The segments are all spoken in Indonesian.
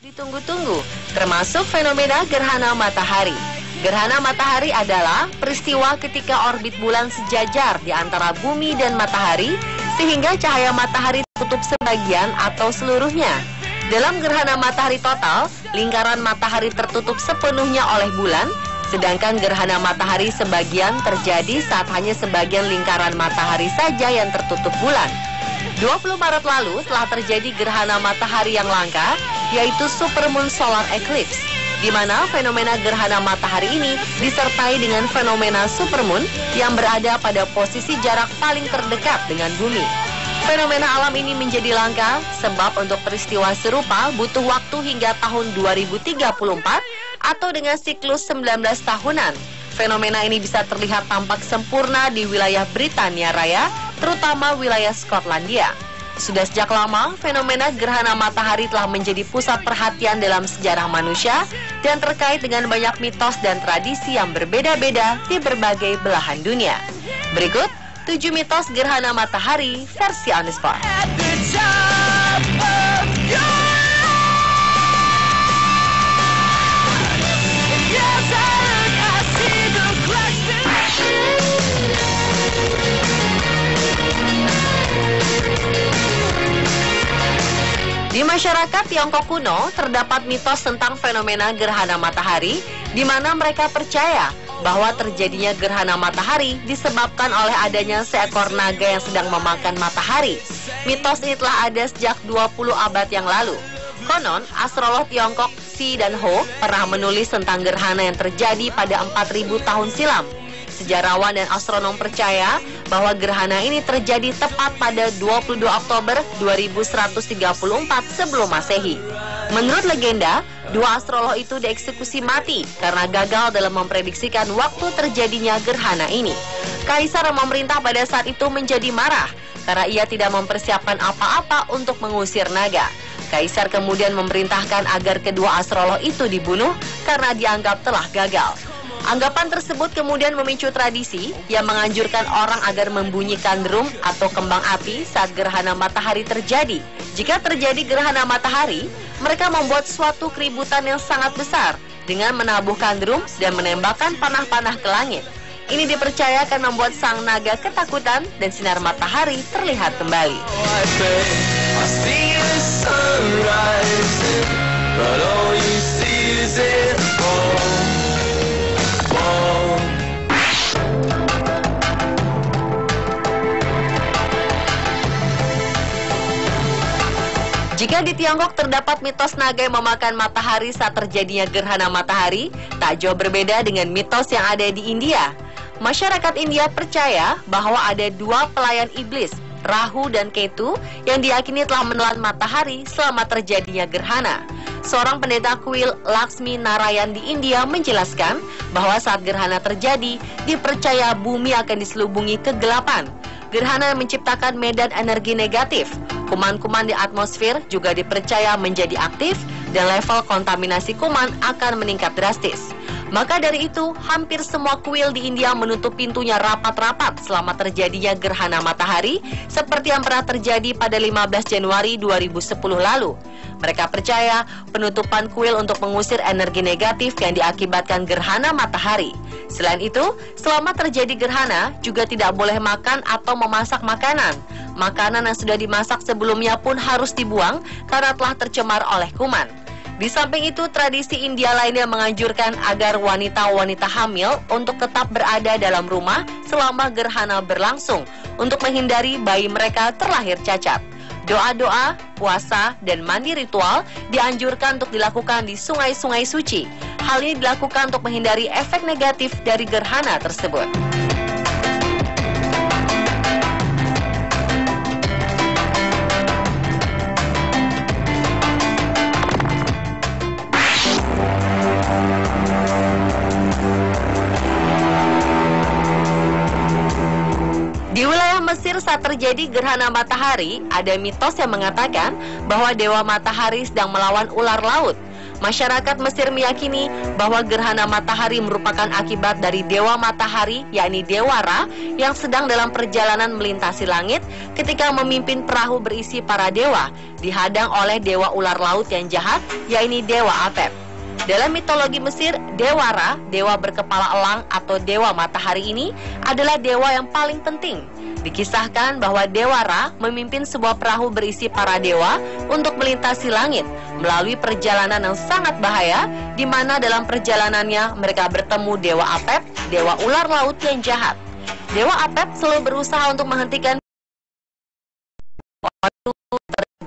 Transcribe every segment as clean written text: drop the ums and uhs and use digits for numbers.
Ditunggu-tunggu, termasuk fenomena gerhana matahari. Gerhana matahari adalah peristiwa ketika orbit bulan sejajar di antara bumi dan matahari, sehingga cahaya matahari tutup sebagian atau seluruhnya. Dalam gerhana matahari total, lingkaran matahari tertutup sepenuhnya oleh bulan, sedangkan gerhana matahari sebagian terjadi saat hanya sebagian lingkaran matahari saja yang tertutup bulan. 20 Maret lalu telah terjadi gerhana matahari yang langka, yaitu supermoon solar eclipse, di mana fenomena gerhana matahari ini disertai dengan fenomena supermoon yang berada pada posisi jarak paling terdekat dengan bumi. Fenomena alam ini menjadi langka sebab untuk peristiwa serupa butuh waktu hingga tahun 2034 atau dengan siklus 19 tahunan. Fenomena ini bisa terlihat tampak sempurna di wilayah Britania Raya, terutama wilayah Skotlandia. Sudah sejak lama, fenomena gerhana matahari telah menjadi pusat perhatian dalam sejarah manusia dan terkait dengan banyak mitos dan tradisi yang berbeda-beda di berbagai belahan dunia. Berikut 7 mitos gerhana matahari versi On The Spot. Di masyarakat Tiongkok kuno, terdapat mitos tentang fenomena gerhana matahari, di mana mereka percaya bahwa terjadinya gerhana matahari disebabkan oleh adanya seekor naga yang sedang memakan matahari. Mitos ini telah ada sejak 20 abad yang lalu. Konon, astrolog Tiongkok Xi dan Ho pernah menulis tentang gerhana yang terjadi pada 4000 tahun silam. Sejarawan dan astronom percaya bahwa gerhana ini terjadi tepat pada 22 Oktober 2134 sebelum Masehi. Menurut legenda, dua astrolog itu dieksekusi mati karena gagal dalam memprediksikan waktu terjadinya gerhana ini. Kaisar yang memerintah pada saat itu menjadi marah karena ia tidak mempersiapkan apa-apa untuk mengusir naga. Kaisar kemudian memerintahkan agar kedua astrolog itu dibunuh karena dianggap telah gagal. Anggapan tersebut kemudian memicu tradisi yang menganjurkan orang agar membunyikan drum atau kembang api saat gerhana matahari terjadi. Jika terjadi gerhana matahari, mereka membuat suatu keributan yang sangat besar dengan menabuhkan drum dan menembakkan panah-panah ke langit. Ini dipercaya akan membuat sang naga ketakutan dan sinar matahari terlihat kembali. Jika di Tiongkok terdapat mitos naga yang memakan matahari saat terjadinya gerhana matahari, tak jauh berbeda dengan mitos yang ada di India. Masyarakat India percaya bahwa ada dua pelayan iblis, Rahu dan Ketu, yang diyakini telah menelan matahari selama terjadinya gerhana. Seorang pendeta kuil Laksmi Narayan di India menjelaskan bahwa saat gerhana terjadi, dipercaya bumi akan diselubungi kegelapan. Gerhana menciptakan medan energi negatif. Kuman-kuman di atmosfer juga dipercaya menjadi aktif dan level kontaminasi kuman akan meningkat drastis. Maka dari itu, hampir semua kuil di India menutup pintunya rapat-rapat selama terjadinya gerhana matahari, seperti yang pernah terjadi pada 15 Januari 2010 lalu. Mereka percaya penutupan kuil untuk mengusir energi negatif yang diakibatkan gerhana matahari. Selain itu, selama terjadi gerhana, juga tidak boleh makan atau memasak makanan. Makanan yang sudah dimasak sebelumnya pun harus dibuang karena telah tercemar oleh kuman. Di samping itu, tradisi India lainnya menganjurkan agar wanita-wanita hamil untuk tetap berada dalam rumah selama gerhana berlangsung untuk menghindari bayi mereka terlahir cacat. Doa-doa, puasa, dan mandi ritual dianjurkan untuk dilakukan di sungai-sungai suci. Hal ini dilakukan untuk menghindari efek negatif dari gerhana tersebut. Di wilayah Mesir saat terjadi gerhana matahari, ada mitos yang mengatakan bahwa Dewa Matahari sedang melawan ular laut. Masyarakat Mesir meyakini bahwa gerhana matahari merupakan akibat dari dewa matahari, yakni Dewa Ra, yang sedang dalam perjalanan melintasi langit ketika memimpin perahu berisi para dewa, dihadang oleh dewa ular laut yang jahat, yakni Dewa Apep. Dalam mitologi Mesir, Dewa Ra, dewa berkepala elang atau dewa matahari ini adalah dewa yang paling penting. Dikisahkan bahwa Dewa Ra memimpin sebuah perahu berisi para dewa untuk melintasi langit melalui perjalanan yang sangat bahaya, di mana dalam perjalanannya mereka bertemu Dewa Apep, dewa ular laut yang jahat. Dewa Apep selalu berusaha untuk menghentikan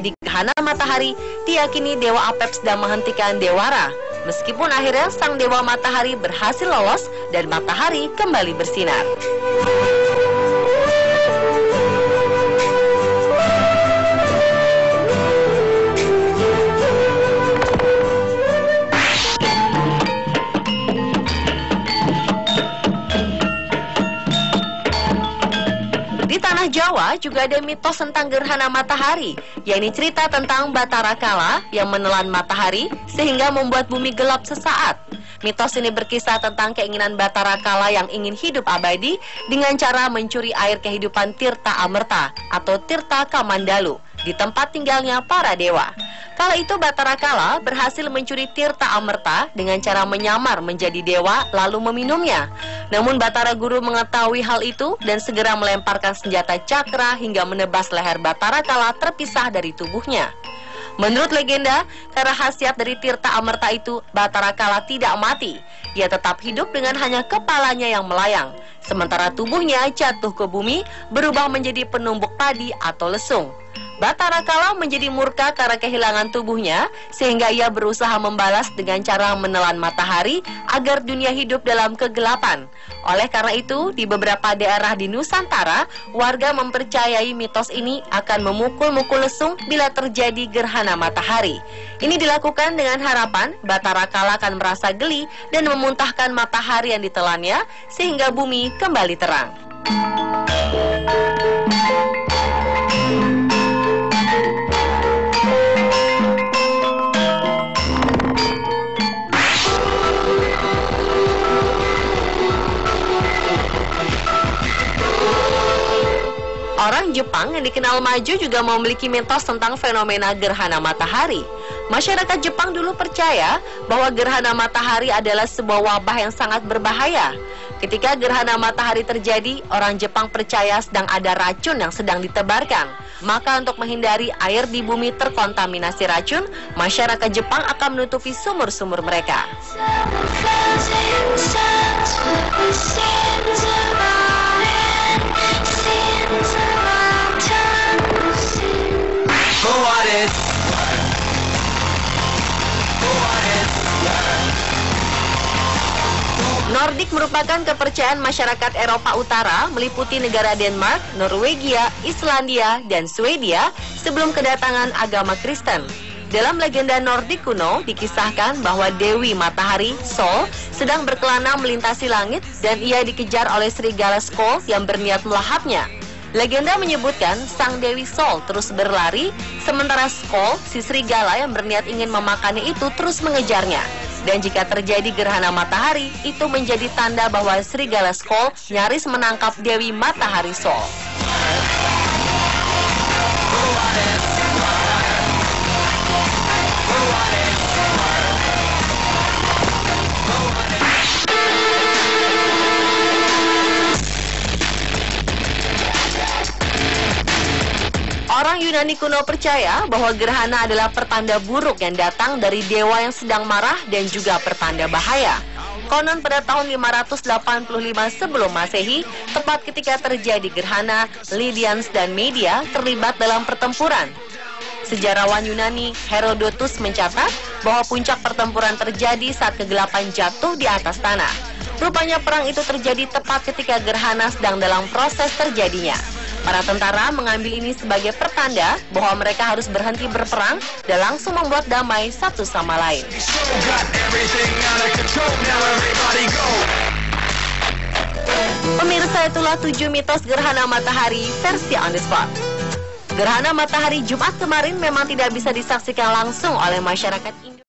di gerhana matahari. Diyakini Dewa Apep sedang menghentikan Dewa Ra. Meskipun akhirnya sang dewa matahari berhasil lolos dan matahari kembali bersinar. Di tanah Jawa juga ada mitos tentang gerhana matahari, yakni cerita tentang Batara Kala yang menelan matahari sehingga membuat bumi gelap sesaat. Mitos ini berkisah tentang keinginan Batara Kala yang ingin hidup abadi dengan cara mencuri air kehidupan Tirta Amerta atau Tirta Kamandalu di tempat tinggalnya para dewa. Kala itu Batara Kala berhasil mencuri Tirta Amerta dengan cara menyamar menjadi dewa lalu meminumnya. Namun Batara Guru mengetahui hal itu dan segera melemparkan senjata cakra hingga menebas leher Batara Kala terpisah dari tubuhnya. Menurut legenda, karena khasiat dari Tirta Amerta itu, Batara Kala tidak mati. Dia tetap hidup dengan hanya kepalanya yang melayang, sementara tubuhnya jatuh ke bumi berubah menjadi penumbuk padi atau lesung. Batara Kala menjadi murka karena kehilangan tubuhnya, sehingga ia berusaha membalas dengan cara menelan matahari agar dunia hidup dalam kegelapan. Oleh karena itu, di beberapa daerah di Nusantara, warga mempercayai mitos ini akan memukul-mukul lesung bila terjadi gerhana matahari. Ini dilakukan dengan harapan Batara Kala akan merasa geli dan memuntahkan matahari yang ditelannya, sehingga bumi kembali terang. Orang Jepang yang dikenal maju juga memiliki mitos tentang fenomena gerhana matahari. Masyarakat Jepang dulu percaya bahwa gerhana matahari adalah sebuah wabah yang sangat berbahaya. Ketika gerhana matahari terjadi, orang Jepang percaya sedang ada racun yang sedang ditebarkan. Maka untuk menghindari air di bumi terkontaminasi racun, masyarakat Jepang akan menutupi sumur-sumur mereka. Nordik merupakan kepercayaan masyarakat Eropa Utara meliputi negara Denmark, Norwegia, Islandia, dan Swedia sebelum kedatangan agama Kristen. Dalam legenda Nordik kuno dikisahkan bahwa Dewi Matahari, Sol, sedang berkelana melintasi langit dan ia dikejar oleh serigala Skoll yang berniat melahapnya. Legenda menyebutkan sang Dewi Sol terus berlari, sementara Skoll, si serigala yang berniat ingin memakannya itu terus mengejarnya. Dan jika terjadi gerhana matahari, itu menjadi tanda bahwa serigala Skoll nyaris menangkap Dewi Matahari Sol. Orang Yunani kuno percaya bahwa gerhana adalah pertanda buruk yang datang dari dewa yang sedang marah dan juga pertanda bahaya. Konon pada tahun 585 sebelum Masehi, tepat ketika terjadi gerhana, Lydians dan Media terlibat dalam pertempuran. Sejarawan Yunani Herodotus mencatat bahwa puncak pertempuran terjadi saat kegelapan jatuh di atas tanah. Rupanya perang itu terjadi tepat ketika gerhana sedang dalam proses terjadinya. Para tentara mengambil ini sebagai pertanda bahwa mereka harus berhenti berperang dan langsung membuat damai satu sama lain. Pemirsa, itulah 7 mitos gerhana matahari versi on the spot. Gerhana matahari Jumat kemarin memang tidak bisa disaksikan langsung oleh masyarakat Indonesia.